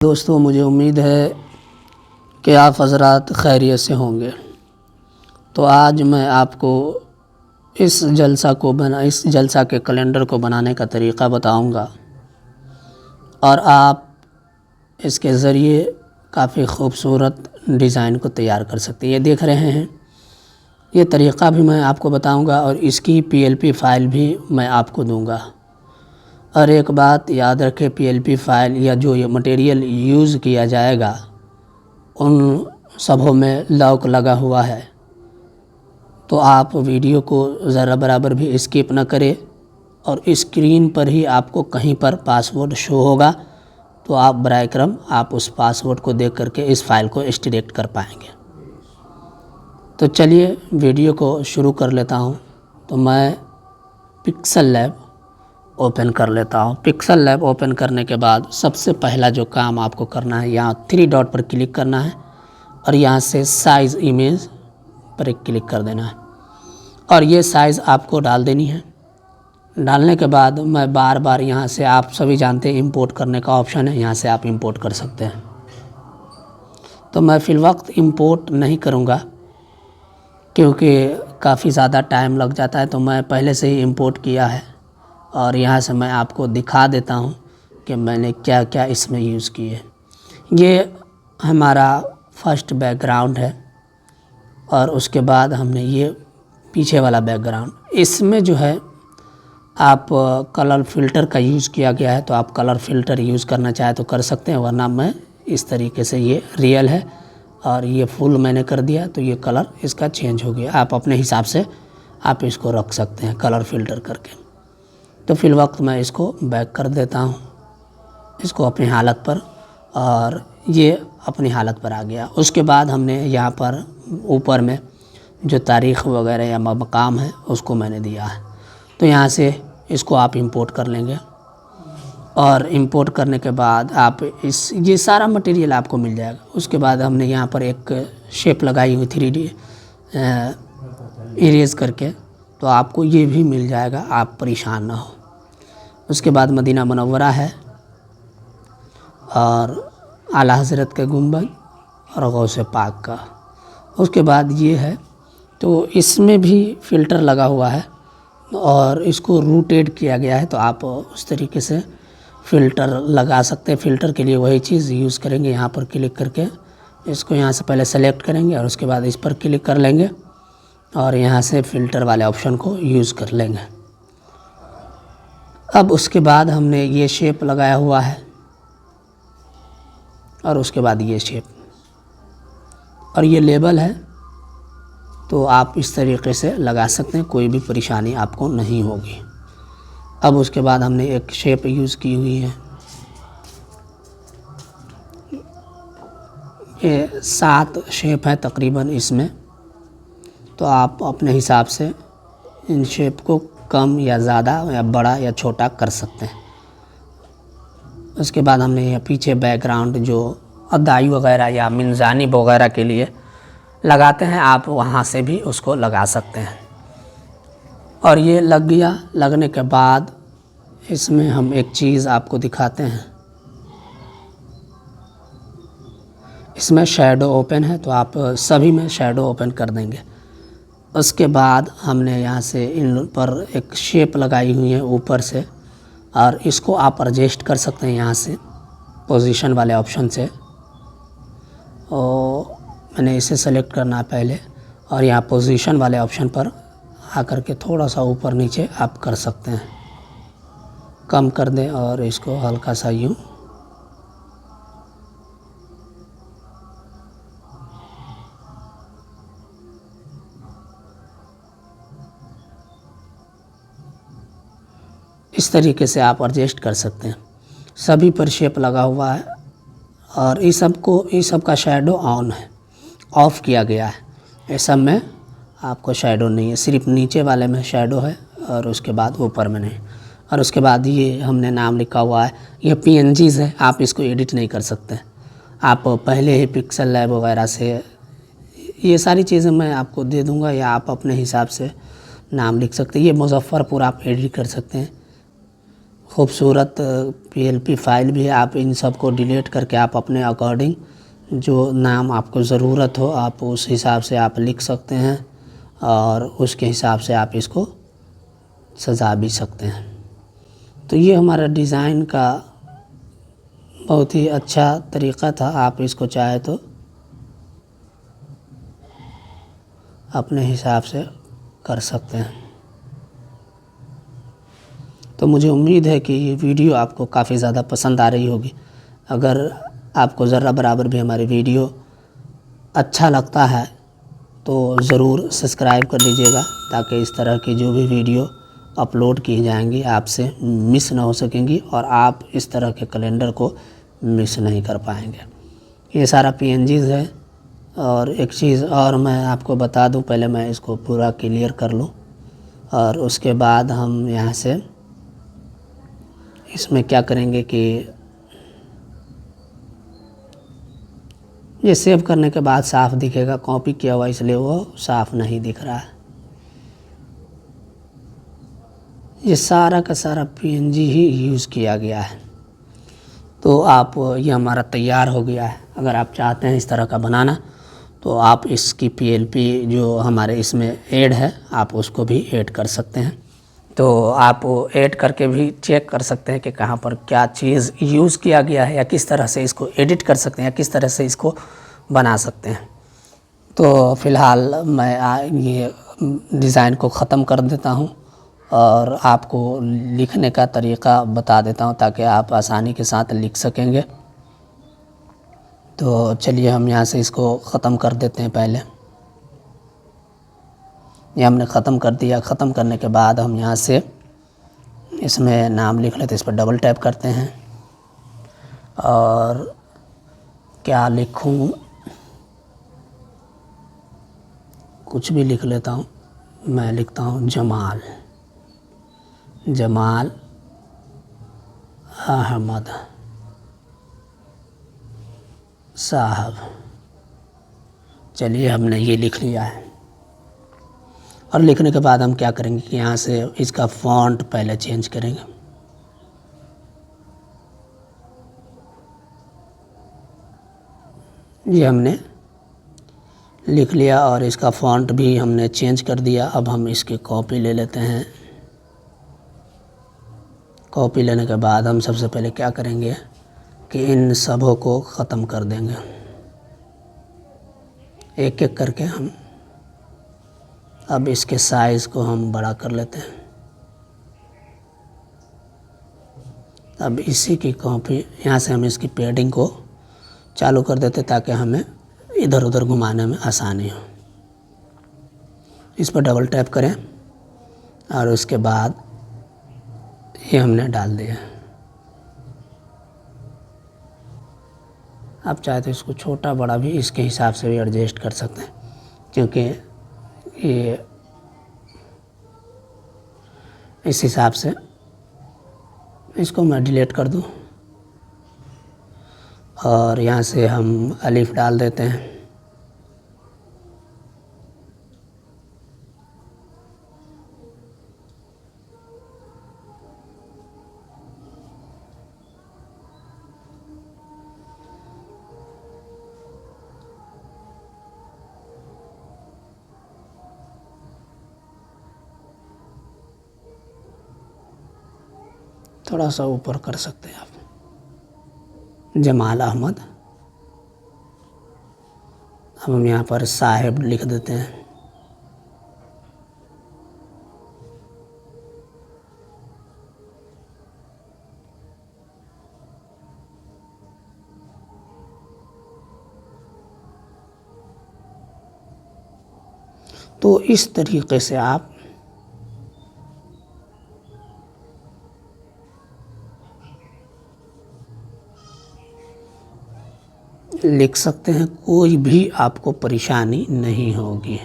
दोस्तों, मुझे उम्मीद है कि आप हज़रात खैरियत से होंगे। तो आज मैं आपको इस जलसा के कैलेंडर को बनाने का तरीक़ा बताऊंगा और आप इसके ज़रिए काफ़ी ख़ूबसूरत डिज़ाइन को तैयार कर सकते हैं। ये देख रहे हैं, ये तरीक़ा भी मैं आपको बताऊंगा और इसकी PLP फ़ाइल भी मैं आपको दूंगा। और एक बात याद रखें, PLP फ़ाइल या जो ये मटेरियल यूज़ किया जाएगा उन सबों में लॉक लगा हुआ है, तो आप वीडियो को ज़रा बराबर भी स्किप न करें। और स्क्रीन पर ही आपको कहीं पर पासवर्ड शो होगा, तो आप बराए करम आप उस पासवर्ड को देख करके इस फ़ाइल को एक्सट्रैक्ट कर पाएंगे। तो चलिए वीडियो को शुरू कर लेता हूँ। तो मैं पिक्सल लैब ओपन कर लेता हूँ। पिक्सल लैब ओपन करने के बाद सबसे पहला जो काम आपको करना है, यहाँ 3 डॉट पर क्लिक करना है और यहाँ से साइज़ इमेज पर एक क्लिक कर देना है और ये साइज़ आपको डाल देनी है। डालने के बाद मैं बार बार यहाँ से, आप सभी जानते हैं इंपोर्ट करने का ऑप्शन है, यहाँ से आप इंपोर्ट कर सकते हैं। तो मैं फ़िलवक्त इंपोर्ट नहीं करूँगा क्योंकि काफ़ी ज़्यादा टाइम लग जाता है, तो मैं पहले से ही इंपोर्ट किया है और यहाँ से मैं आपको दिखा देता हूँ कि मैंने क्या क्या इसमें यूज़ किए। ये हमारा फर्स्ट बैकग्राउंड है और उसके बाद हमने ये पीछे वाला बैकग्राउंड, इसमें जो है आप कलर फ़िल्टर का यूज़ किया गया है, तो आप कलर फ़िल्टर यूज़ करना चाहे तो कर सकते हैं, वरना मैं इस तरीके से, ये रियल है और ये फुल मैंने कर दिया तो ये कलर इसका चेंज हो गया। आप अपने हिसाब से आप इसको रख सकते हैं कलर फ़िल्टर करके। तो फ़िलवक्त मैं इसको बैक कर देता हूँ, इसको अपनी हालत पर, और ये अपनी हालत पर आ गया। उसके बाद हमने यहाँ पर ऊपर में जो तारीख़ वगैरह या मकाम है उसको मैंने दिया है, तो यहाँ से इसको आप इंपोर्ट कर लेंगे और इंपोर्ट करने के बाद आप ये सारा मटेरियल आपको मिल जाएगा। उसके बाद हमने यहाँ पर एक शेप लगाई हुई 3D इरेज करके, तो आपको ये भी मिल जाएगा, आप परेशान ना हो। उसके बाद मदीना मुनव्वरा है और आला हज़रत के गुंबद और गौसे पाक का। उसके बाद ये है, तो इसमें भी फ़िल्टर लगा हुआ है और इसको रूटेड किया गया है, तो आप उस तरीके से फ़िल्टर लगा सकते हैं। फ़िल्टर के लिए वही चीज़ यूज़ करेंगे, यहाँ पर क्लिक करके इसको यहाँ से पहले सेलेक्ट करेंगे और उसके बाद इस पर क्लिक कर लेंगे और यहाँ से फ़िल्टर वाले ऑप्शन को यूज़ कर लेंगे। अब उसके बाद हमने ये शेप लगाया हुआ है और उसके बाद ये शेप और ये लेबल है, तो आप इस तरीके से लगा सकते हैं, कोई भी परेशानी आपको नहीं होगी। अब उसके बाद हमने एक शेप यूज़ की हुई है, ये 7 शेप है तकरीबन इसमें, तो आप अपने हिसाब से इन शेप को कम या ज़्यादा या बड़ा या छोटा कर सकते हैं। उसके बाद हमने ये पीछे बैकग्राउंड जो अदाई वगैरह या मिनजानी वगैरह के लिए लगाते हैं, आप वहाँ से भी उसको लगा सकते हैं। और ये लग गया। लगने के बाद इसमें हम एक चीज़ आपको दिखाते हैं, इसमें शैडो ओपन है, तो आप सभी में शैडो ओपन कर देंगे। उसके बाद हमने यहाँ से इन पर एक शेप लगाई हुई है ऊपर से, और इसको आप एडजस्ट कर सकते हैं यहाँ से पोजीशन वाले ऑप्शन से। और मैंने इसे सेलेक्ट करना है पहले और यहाँ पोजीशन वाले ऑप्शन पर आकर के थोड़ा सा ऊपर नीचे आप कर सकते हैं, कम कर दें और इसको हल्का सा यूँ इस तरीके से आप एडजस्ट कर सकते हैं। सभी पर शेप लगा हुआ है और इस सब का शैडो ऑन है, ऑफ़ किया गया है। ये सब में आपको शैडो नहीं है, सिर्फ नीचे वाले में शैडो है और उसके बाद ऊपर में नहीं। और उसके बाद ये हमने नाम लिखा हुआ है, ये PNGs है, आप इसको एडिट नहीं कर सकते। आप पहले ही पिक्सल लैब वगैरह से ये सारी चीज़ें मैं आपको दे दूंगा, या आप अपने हिसाब से नाम लिख सकते हैं। ये मुज़फ़्फ़रपुर आप एडिट कर सकते हैं, खूबसूरत PLP फाइल भी है। आप इन सब को डिलीट करके आप अपने अकॉर्डिंग जो नाम आपको ज़रूरत हो आप उस हिसाब से आप लिख सकते हैं और उसके हिसाब से आप इसको सजा भी सकते हैं। तो ये हमारा डिज़ाइन का बहुत ही अच्छा तरीक़ा था। आप इसको चाहे तो अपने हिसाब से कर सकते हैं। तो मुझे उम्मीद है कि ये वीडियो आपको काफ़ी ज़्यादा पसंद आ रही होगी। अगर आपको ज़रा बराबर भी हमारी वीडियो अच्छा लगता है तो ज़रूर सब्सक्राइब कर लीजिएगा, ताकि इस तरह की जो भी वीडियो अपलोड की जाएंगी आपसे मिस ना हो सकेंगी और आप इस तरह के कैलेंडर को मिस नहीं कर पाएंगे। ये सारा PNGs है। और एक चीज़ और मैं आपको बता दूं, पहले मैं इसको पूरा क्लियर कर लूं और उसके बाद हम यहाँ से इसमें क्या करेंगे कि ये सेव करने के बाद साफ़ दिखेगा। कॉपी किया हुआ इसलिए वो साफ़ नहीं दिख रहा है। ये सारा का सारा PNG ही यूज़ किया गया है। तो आप ये हमारा तैयार हो गया है। अगर आप चाहते हैं इस तरह का बनाना तो आप इसकी PLP जो हमारे इसमें ऐड है आप उसको भी ऐड कर सकते हैं। तो आप ऐड करके भी चेक कर सकते हैं कि कहाँ पर क्या चीज़ यूज़ किया गया है या किस तरह से इसको एडिट कर सकते हैं या किस तरह से इसको बना सकते हैं। तो फ़िलहाल मैं ये डिज़ाइन को ख़त्म कर देता हूँ और आपको लिखने का तरीक़ा बता देता हूँ ताकि आप आसानी के साथ लिख सकेंगे। तो चलिए हम यहाँ से इसको ख़त्म कर देते हैं। पहले ये हमने ख़त्म कर दिया। ख़त्म करने के बाद हम यहाँ से इसमें नाम लिख लेते हैं। इस पर डबल टैप करते हैं और क्या लिखूँ, कुछ भी लिख लेता हूँ। मैं लिखता हूँ जमाल अहमद साहब। चलिए हमने ये लिख लिया है। और लिखने के बाद हम क्या करेंगे कि यहाँ से इसका फ़ॉन्ट पहले चेंज करेंगे। ये हमने लिख लिया और इसका फ़ॉन्ट भी हमने चेंज कर दिया। अब हम इसकी कॉपी ले लेते हैं। कॉपी लेने के बाद हम सबसे पहले क्या करेंगे कि इन सबों को ख़त्म कर देंगे। एक एक करके हम अब इसके साइज़ को हम बड़ा कर लेते हैं। अब इसी की कॉपी यहाँ से हम इसकी पैडिंग को चालू कर देते ताकि हमें इधर उधर घुमाने में आसानी हो। इस पर डबल टैप करें और उसके बाद ये हमने डाल दिया। आप चाहे तो इसको छोटा बड़ा भी इसके हिसाब से भी एडजस्ट कर सकते हैं, क्योंकि ये इस हिसाब से। इसको मैं डिलीट कर दूं और यहाँ से हम अलिफ डाल देते हैं। थोड़ा सा ऊपर कर सकते हैं आप, जमाल अहमद। अब हम यहाँ पर साहिब लिख देते हैं। तो इस तरीके से आप लिख सकते हैं। कोई भी आपको परेशानी नहीं होगी।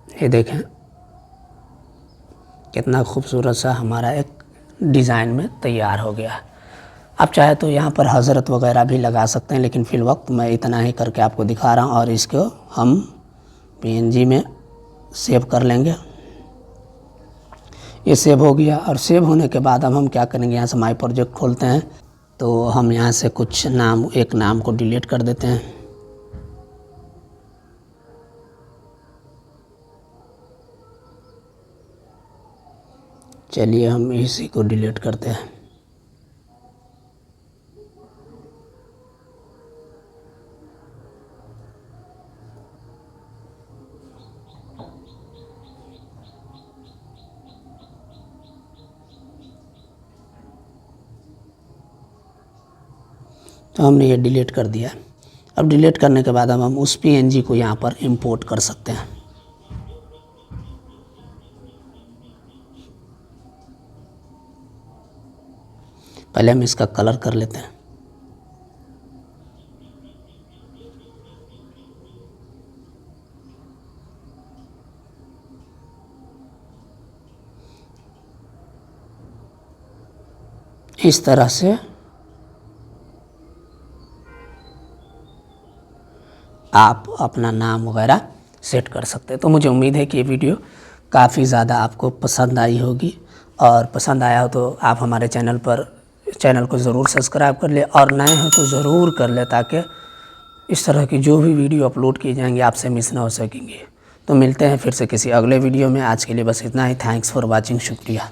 ये देखें कितना खूबसूरत सा हमारा एक डिज़ाइन में तैयार हो गया। आप चाहे तो यहाँ पर हज़रत वगैरह भी लगा सकते हैं, लेकिन फ़िलवक्त मैं इतना ही करके आपको दिखा रहा हूँ और इसको हम PNG में सेव कर लेंगे। ये सेव हो गया और सेव होने के बाद अब हम क्या करेंगे, यहाँ से माई प्रोजेक्ट खोलते हैं तो हम यहाँ से कुछ नाम, एक नाम को डिलीट कर देते हैं। चलिए हम इसी को डिलीट करते हैं। तो हमने ये डिलीट कर दिया। अब डिलीट करने के बाद हम उस PNG को यहाँ पर इंपोर्ट कर सकते हैं। पहले हम इसका कलर कर लेते हैं। इस तरह से आप अपना नाम वगैरह सेट कर सकते हैं। तो मुझे उम्मीद है कि ये वीडियो काफ़ी ज़्यादा आपको पसंद आई होगी, और पसंद आया हो तो आप हमारे चैनल को ज़रूर सब्सक्राइब कर ले, और नए हो तो ज़रूर कर ले, ताकि इस तरह की जो भी वीडियो अपलोड की जाएंगी आपसे मिस ना हो सकेंगे। तो मिलते हैं फिर से किसी अगले वीडियो में। आज के लिए बस इतना ही। Thanks for watching. शुक्रिया।